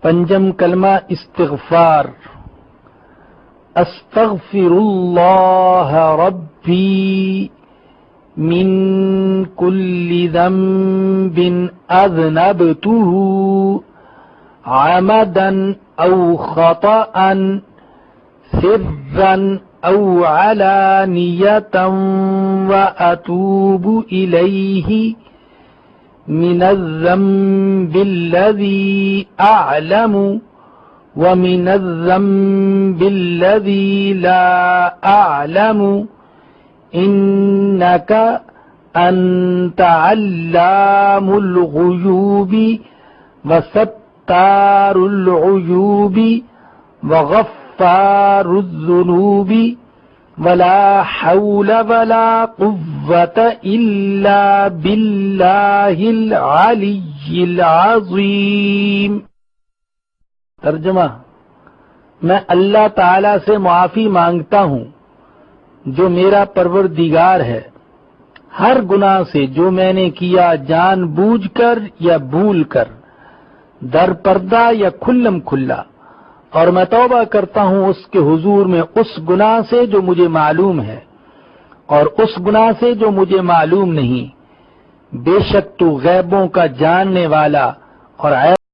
پنجم کلمہ استغفار، استغفر اللہ ربی من کل ذنب اذنبته عمدا او خطأ سرا او علانیة واتوب الیہ من الذنب الذي اعلم ومن الذنب الذي لا اعلم انك انت علام الغیوب وستار العیوب وغفار الذنوب ولا حول ولا قوة الا باللہ العلی العظیم۔ ترجمہ: میں اللہ تعالی سے معافی مانگتا ہوں جو میرا پروردگار ہے ہر گناہ سے جو میں نے کیا جان بوجھ کر یا بھول کر، در پردہ یا کھلم کھلا، اور میں توبہ کرتا ہوں اس کے حضور میں اس گناہ سے جو مجھے معلوم ہے اور اس گناہ سے جو مجھے معلوم نہیں، بے شک تو غیبوں کا جاننے والا اور